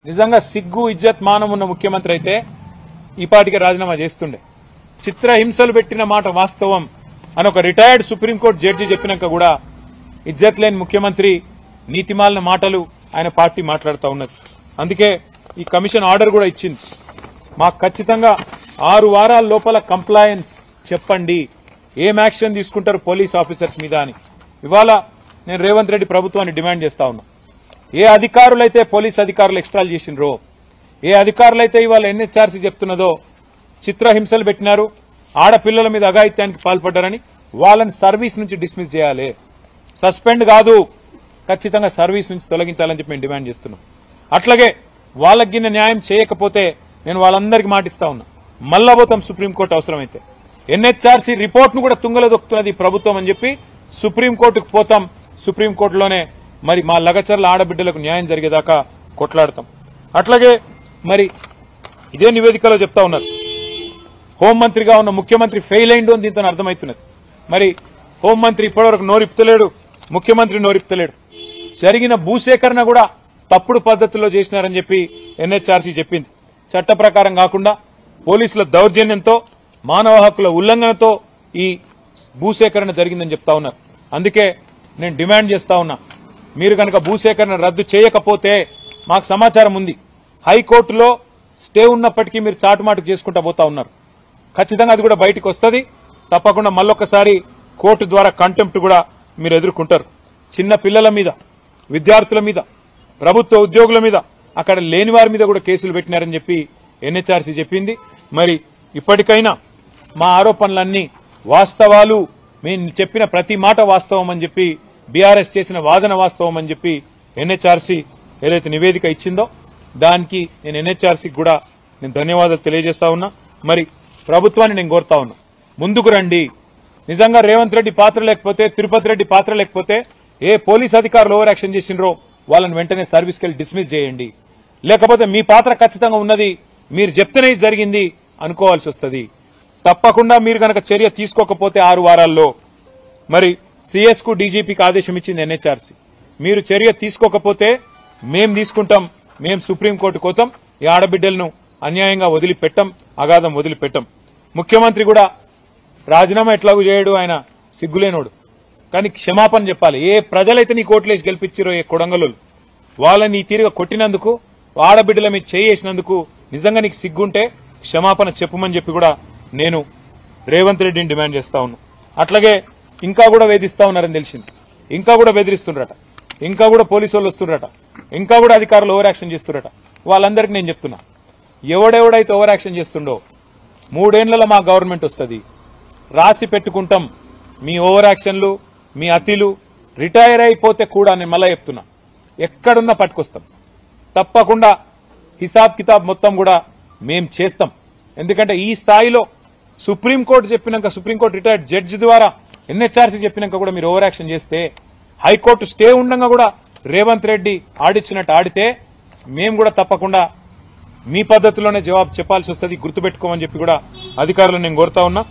నిజంగా సిగ్గు ఇజ్జత్ మానం ఉన్న ముఖ్యమంత్రి అయితే ఈ పాటికి రాజీనామా చేస్తుండే. చిత్రహింసలు పెట్టిన మాట వాస్తవం అని ఒక రిటైర్డ్ సుప్రీంకోర్టు జడ్జి చెప్పినాక కూడా ఇజ్జత్ లేని ముఖ్యమంత్రి నీతిమాలిన మాటలు ఆయన పార్టీ మాట్లాడుతూ ఉన్నది. అందుకే ఈ కమిషన్ ఆర్డర్ కూడా ఇచ్చింది. మాకు ఖచ్చితంగా 6 వారాల లోపల కంప్లయన్స్ చెప్పండి, ఏం యాక్షన్ తీసుకుంటారు పోలీస్ ఆఫీసర్స్ మీద అని. ఇవాళ నేను రేవంత్ రెడ్డి ప్రభుత్వాన్ని డిమాండ్ చేస్తా ఉన్నా. ఏ అధికారులైతే పోలీస్ అధికారులు ఎక్స్ట్రాల్ చేసినరో, ఏ అధికారులైతే ఇవాళ ఎన్హెచ్ఆర్సీ చెప్తున్నదో చిత్రహింసలు పెట్టినారు, ఆడపిల్లల మీద అఘాయిత్యానికి పాల్పడ్డారని వాళ్ళని సర్వీస్ నుంచి డిస్మిస్ చేయాలి. సస్పెండ్ కాదు, ఖచ్చితంగా సర్వీస్ నుంచి తొలగించాలని చెప్పి మేము డిమాండ్ చేస్తున్నాం. అట్లాగే వాళ్ళకి గిన్న న్యాయం చేయకపోతే నేను వాళ్ళందరికీ మాటిస్తా ఉన్నా, మళ్ళా పోతాం సుప్రీంకోర్టు అవసరమైతే. ఎన్హెచ్ఆర్సీ రిపోర్ట్ ను కూడా తుంగలో దొక్కుతున్నది ప్రభుత్వం అని చెప్పి సుప్రీంకోర్టుకు పోతాం. సుప్రీంకోర్టులోనే మరి మా లగచర్ల ఆడబిడ్డలకు న్యాయం జరిగేదాకా కొట్లాడతాం. అట్లాగే మరి ఇదే నివేదికలో చెప్తా ఉన్నారు, హోంమంత్రిగా ఉన్న ముఖ్యమంత్రి ఫెయిల్ అయిండు అని దీంతో అర్థమవుతున్నది. మరి హోంమంత్రి ఇప్పటివరకు నోరిప్తలేడు, ముఖ్యమంత్రి నోరిప్తలేడు. జరిగిన భూసేకరణ కూడా తప్పుడు పద్ధతుల్లో చేసినారని చెప్పి ఎన్హెచ్ఆర్సీ చెప్పింది. చట్ట ప్రకారం కాకుండా పోలీసుల దౌర్జన్యంతో, మానవ హక్కుల ఉల్లంఘనతో ఈ భూసేకరణ జరిగిందని చెప్తా ఉన్నారు. అందుకే నేను డిమాండ్ చేస్తా ఉన్నా, మీరు కనుక భూసేకరణ రద్దు చేయకపోతే మాకు సమాచారం ఉంది, హైకోర్టులో స్టే ఉన్నప్పటికీ మీరు చాటుమాటు చేసుకుంటా పోతా ఉన్నారు. ఖచ్చితంగా అది కూడా బయటకు వస్తుంది. తప్పకుండా మళ్ళొక్కసారి కోర్టు ద్వారా కంటెంప్ట్ కూడా మీరు ఎదుర్కొంటారు. చిన్న పిల్లల మీద, విద్యార్థుల మీద, ప్రభుత్వ ఉద్యోగుల మీద, అక్కడ లేని వారి మీద కూడా కేసులు పెట్టినారని చెప్పి ఎన్హెచ్ఆర్సీ చెప్పింది. మరి ఇప్పటికైనా మా ఆరోపణలన్నీ వాస్తవాలు, మేము చెప్పిన ప్రతి మాట వాస్తవం అని చెప్పి, బీఆర్ఎస్ చేసిన వాదన వాస్తవం అని చెప్పి ఎన్హెచ్ఆర్సీ ఏదైతే నివేదిక ఇచ్చిందో దానికి నేను ఎన్హెచ్ఆర్సీకి కూడా నేను ధన్యవాదాలు తెలియజేస్తా ఉన్నా. మరి ప్రభుత్వాన్ని నేను కోరుతా ఉన్నా, ముందుకు రండి. నిజంగా రేవంత్ రెడ్డి పాత్ర లేకపోతే, తిరుపతి రెడ్డి పాత్ర లేకపోతే, ఏ పోలీస్ అధికారులు ఓవర్ యాక్షన్ చేసినరో వాళ్ళని వెంటనే సర్వీస్కి వెళ్ళి డిస్మిస్ చేయండి. లేకపోతే మీ పాత్ర ఖచ్చితంగా ఉన్నది, మీరు చెప్తేనే జరిగింది అనుకోవాల్సి వస్తుంది. తప్పకుండా మీరు కనుక చర్య తీసుకోకపోతే 6 వారాల్లో మరి సీఎస్ కు డీజీపీకి ఆదేశం ఇచ్చింది ఎన్హెచ్ఆర్సీ. మీరు చర్య తీసుకోకపోతే మేం తీసుకుంటాం, మేం సుప్రీంకోర్టు కోసం ఈ ఆడబిడ్డలను అన్యాయంగా వదిలిపెట్టం, అగాధం వదిలిపెట్టం. ముఖ్యమంత్రి కూడా రాజీనామా ఎట్లాగూ చేయడు, ఆయన సిగ్గులేనోడు. కానీ క్షమాపణ చెప్పాలి. ఏ ప్రజలైతే నీ కోట్లేసి గెలిపించారో, ఏ కొడంగలు వాళ్ళని ఈ తీరుగా కొట్టినందుకు, ఆడబిడ్డల మీద చేసినందుకు నిజంగా నీకు సిగ్గుంటే క్షమాపణ చెప్పమని చెప్పి కూడా నేను రేవంత్ రెడ్డిని డిమాండ్ చేస్తా ఉన్నా. అట్లాగే ఇంకా కూడా వేధిస్తా ఉన్నారని తెలిసింది, ఇంకా కూడా బెదిరిస్తుండ్రట, ఇంకా కూడా పోలీసు వాళ్ళు వస్తుండ్రట, ఇంకా కూడా అధికారులు ఓవర్ యాక్షన్ చేస్తుండ్రట. వాళ్ళందరికీ నేను చెప్తున్నా, ఎవడెవడైతే ఓవర్ యాక్షన్ చేస్తుండో 3 ఏళ్లలో మా గవర్నమెంట్ వస్తుంది, రాసి పెట్టుకుంటాం. మీ ఓవర్ యాక్షన్లు, మీ అతిలు రిటైర్ అయిపోతే కూడా నేను మళ్ళా చెప్తున్నా, ఎక్కడున్నా పట్టుకొస్తాం. తప్పకుండా హిసాబ్ కితాబ్ మొత్తం కూడా మేం చేస్తాం. ఎందుకంటే ఈ స్థాయిలో సుప్రీంకోర్టు చెప్పినాక, సుప్రీంకోర్టు రిటైర్డ్ జడ్జి ద్వారా ఎన్హెచ్ఆర్సీ చెప్పినాక కూడా మీరు ఓవర్ యాక్షన్ చేస్తే, హైకోర్టు స్టే ఉండగా కూడా రేవంత్ రెడ్డి ఆడిచ్చినట్టు ఆడితే మేము కూడా తప్పకుండా మీ పద్ధతిలోనే జవాబు చెప్పాల్సి వస్తుంది, గుర్తుపెట్టుకోమని చెప్పి కూడా అధికారులను నేను కోరుతా ఉన్నా.